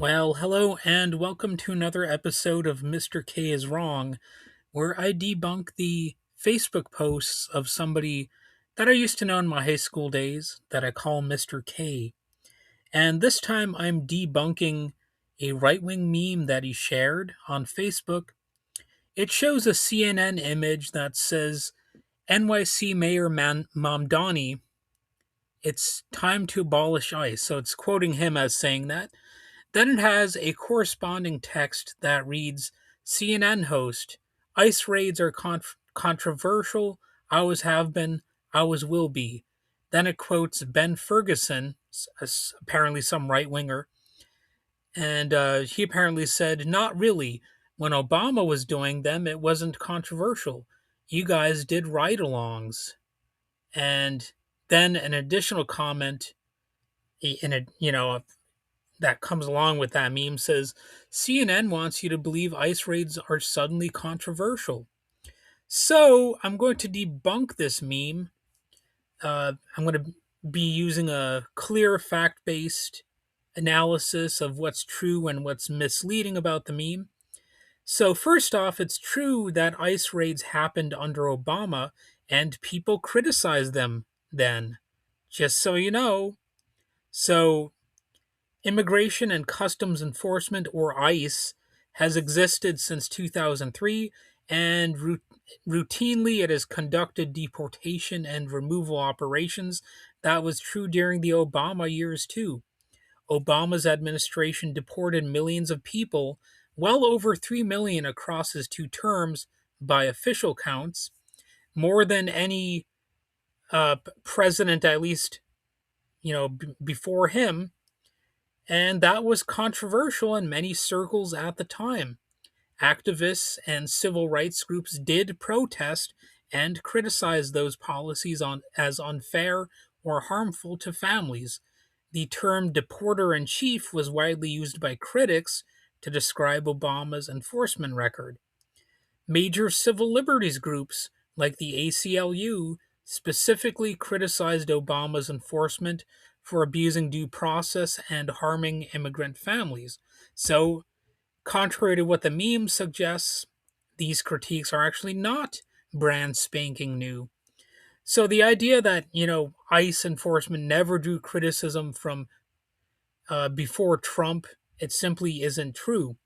Well, hello and welcome to another episode of Mr. K is Wrong, where I debunk the Facebook posts of somebody that I used to know in my high school days that I call Mr. K. And this time I'm debunking a right wing meme that he shared on Facebook. It shows a CNN image that says NYC Mayor Mamdani, it's time to abolish ICE. So it's quoting him as saying that. Then it has a corresponding text that reads CNN host, ICE raids are controversial, always have been, always will be. Then it quotes Ben Ferguson, apparently some right winger, and he apparently said, not really. When Obama was doing them, it wasn't controversial. You guys did ride alongs. And then an additional comment in a that comes along with that meme says CNN wants you to believe ICE raids are suddenly controversial. So I'm going to debunk this meme. I'm going to be using a clear fact based analysis of what's true and what's misleading about the meme. So, first off, it's true that ICE raids happened under Obama and people criticized them then, just so you know. So, Immigration and Customs Enforcement, or ICE, has existed since 2003, and routinely it has conducted deportation and removal operations. That was true during the Obama years, too. Obama's administration deported millions of people, well over 3 million across his two terms by official counts, more than any president, at least, before him, and that was controversial in many circles at the time. Activists and civil rights groups did protest and criticize those policies as unfair or harmful to families. The term deporter in chief was widely used by critics to describe Obama's enforcement record. Major civil liberties groups like the ACLU specifically criticized Obama's enforcement for abusing due process and harming immigrant families. So, contrary to what the meme suggests, these critiques are actually not brand spanking new. So, the idea that, ICE enforcement never drew criticism from before Trump, it simply isn't true.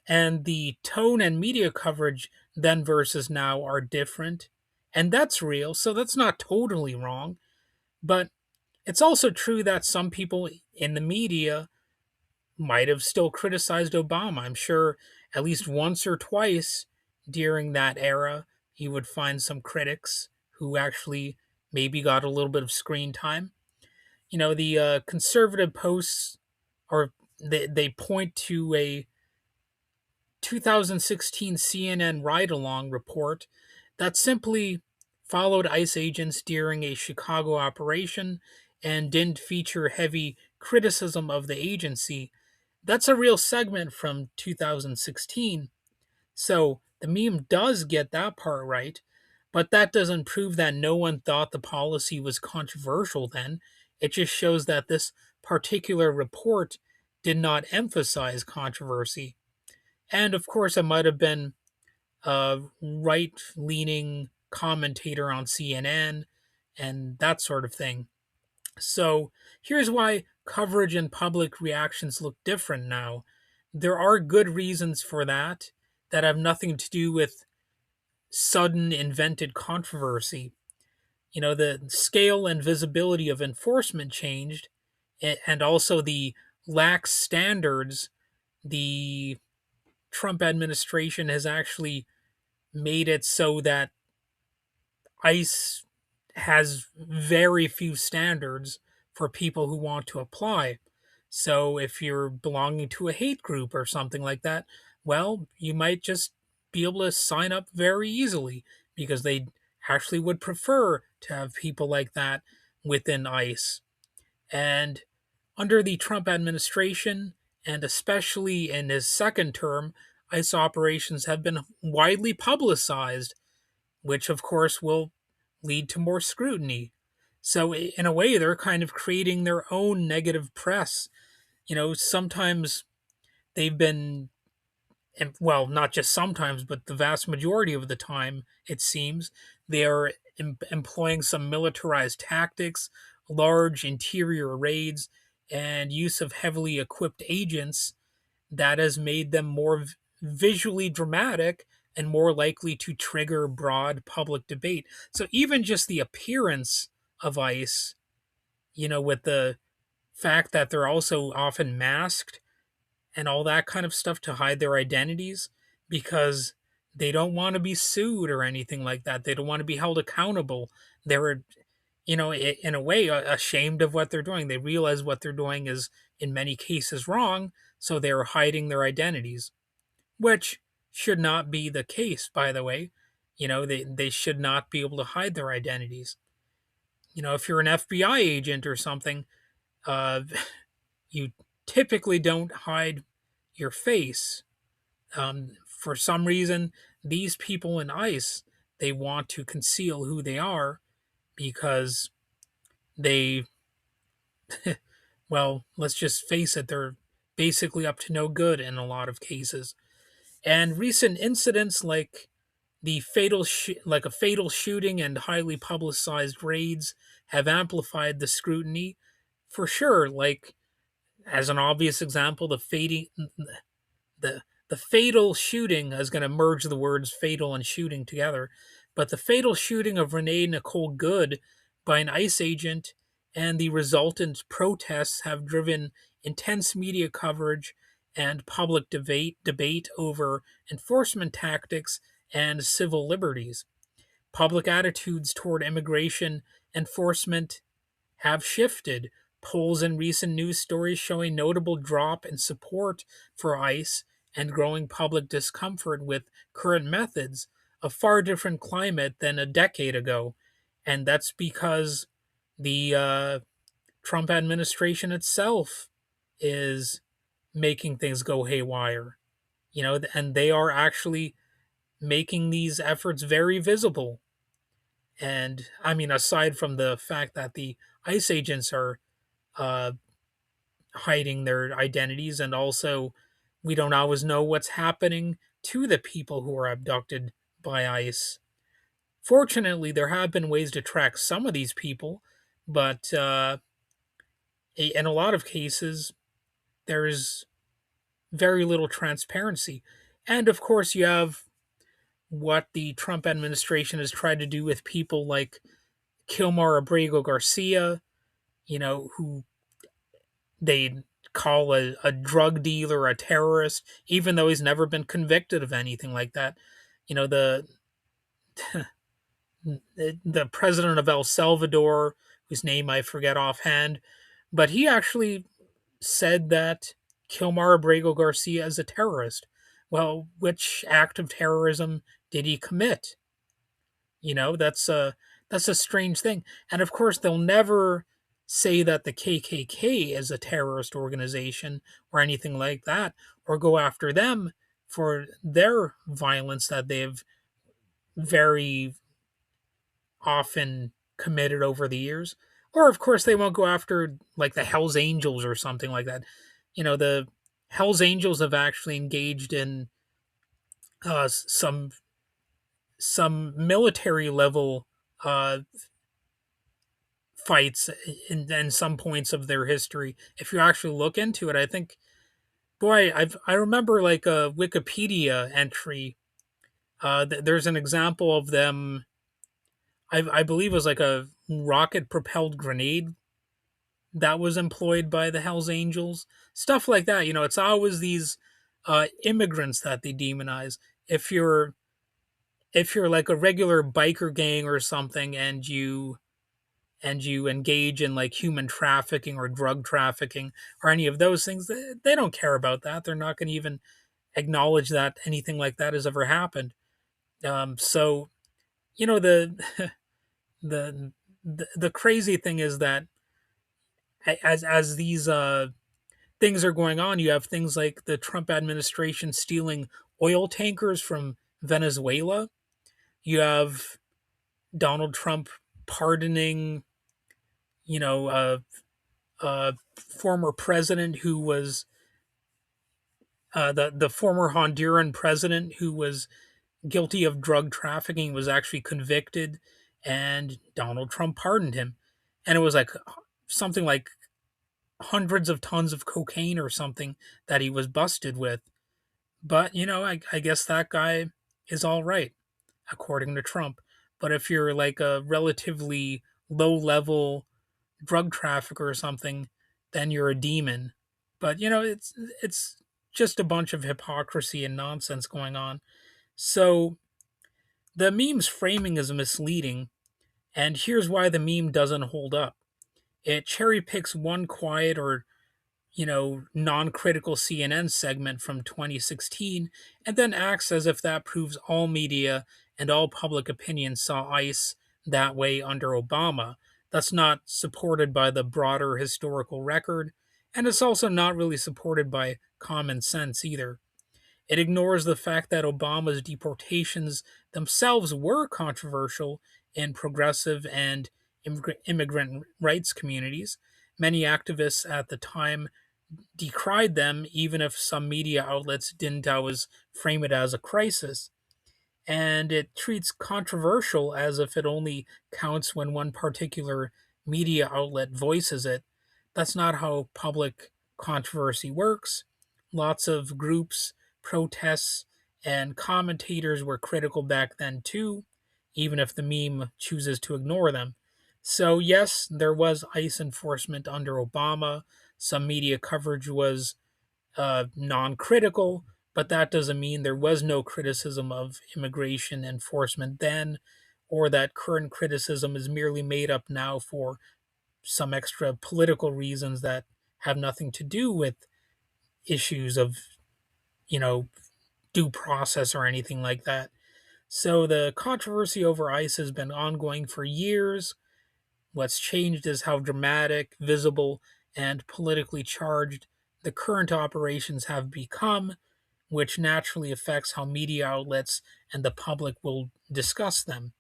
And the tone and media coverage then versus now are different. And that's real, so that's not totally wrong. But it's also true that some people in the media might have still criticized Obama. I'm sure at least once or twice during that era, you would find some critics who actually maybe got a little bit of screen time. The conservative posts are they point to a 2016 CNN ride along report that simply followed ICE agents during a Chicago operation and didn't feature heavy criticism of the agency. That's a real segment from 2016. So the meme does get that part right, but that doesn't prove that no one thought the policy was controversial then. It just shows that this particular report did not emphasize controversy. And of course, it might have been a right leaning commentator on CNN and that sort of thing. So here's why coverage and public reactions look different now. There are good reasons for that have nothing to do with sudden invented controversy. The scale and visibility of enforcement changed, and also the lax standards the Trump administration has actually made it so that ICE has very few standards for people who want to apply. So if you're belonging to a hate group or something like that, well, you might just be able to sign up very easily because they actually would prefer to have people like that within ICE. And under the Trump administration, and especially in his second term, ICE operations have been widely publicized, which of course will lead to more scrutiny. So, in a way, they're kind of creating their own negative press. Sometimes they've been, and well, not just sometimes, but the vast majority of the time, it seems, they are employing some militarized tactics, large interior raids, and use of heavily equipped agents that has made them more visually dramatic and more likely to trigger broad public debate. So even just the appearance of ICE, with the fact that they're also often masked and all that kind of stuff to hide their identities because they don't want to be sued or anything like that. They don't want to be held accountable. They're, in a way, ashamed of what they're doing. They realize what they're doing is, in many cases, wrong, so they're hiding their identities, which should not be the case, by the way. They should not be able to hide their identities. If you're an FBI agent or something, uh, you typically don't hide your face. For some reason, these people in ICE, they want to conceal who they are because they, well, let's just face it, they're basically up to no good in a lot of cases. And recent incidents like like a fatal shooting and highly publicized raids have amplified the scrutiny for sure. Like, as an obvious example, the fatal shooting is going to merge the words fatal and shooting together. But the fatal shooting of Renee Nicole Good by an ICE agent and the resultant protests have driven intense media coverage and public debate over enforcement tactics and civil liberties. Public attitudes toward immigration enforcement have shifted. Polls and recent news stories show a notable drop in support for ICE and growing public discomfort with current methods, a far different climate than a decade ago. And that's because the Trump administration itself is making things go haywire. And they are actually making these efforts very visible. And I mean, aside from the fact that the ICE agents are uh, hiding their identities, and also we don't always know what's happening to the people who are abducted by ICE. Fortunately, there have been ways to track some of these people, but in a lot of cases, there's very little transparency. And of course, you have what the Trump administration has tried to do with people like Kilmar Abrego Garcia, who they call a drug dealer a terrorist, even though he's never been convicted of anything like that. You know, the the president of El Salvador, whose name I forget offhand, but he actually said that Kilmar Abrego Garcia is a terrorist. Well, which act of terrorism did he commit? That's a strange thing. And of course, they'll never say that the KKK is a terrorist organization or anything like that, or go after them for their violence that they've very often committed over the years. Or of course, they won't go after like the Hells Angels or something like that. The Hells Angels have actually engaged in some military level uh, fights in some points of their history. If you actually look into it, I think, boy, I remember like a Wikipedia entry. There's an example of them. I believe it was like a rocket propelled grenade that was employed by the Hells Angels. Stuff like that. It's always these immigrants that they demonize. If you're like a regular biker gang or something, and you engage in like human trafficking or drug trafficking or any of those things, they don't care about that. They're not going to even acknowledge that anything like that has ever happened. So the the the crazy thing is that as these things are going on, you have things like the Trump administration stealing oil tankers from Venezuela. You have Donald Trump pardoning, you know, former president who was the former Honduran president who was guilty of drug trafficking was actually convicted, and Donald Trump pardoned him, and it was like something like hundreds of tons of cocaine or something that he was busted with. But I guess that guy is all right, according to Trump. But if you're like a relatively low level drug trafficker or something, then you're a demon. But it's just a bunch of hypocrisy and nonsense going on. So the meme's framing is misleading, and here's why the meme doesn't hold up. It cherry picks one quiet or non critical CNN segment from 2016 and then acts as if that proves all media and all public opinion saw ICE that way under Obama. That's not supported by the broader historical record, and it's also not really supported by common sense either. It ignores the fact that Obama's deportations themselves were controversial in progressive and immigrant rights communities. Many activists at the time decried them, even if some media outlets didn't always frame it as a crisis. And it treats controversial as if it only counts when one particular media outlet voices it. That's not how public controversy works. Lots of groups, protests, and commentators were critical back then too, even if the meme chooses to ignore them. So, yes, there was ICE enforcement under Obama. Some media coverage was non critical, but that doesn't mean there was no criticism of immigration enforcement then, or that current criticism is merely made up now for some extra political reasons that have nothing to do with issues of, you know, due process or anything like that. So the controversy over ICE has been ongoing for years. What's changed is how dramatic, visible, and politically charged the current operations have become, which naturally affects how media outlets and the public will discuss them.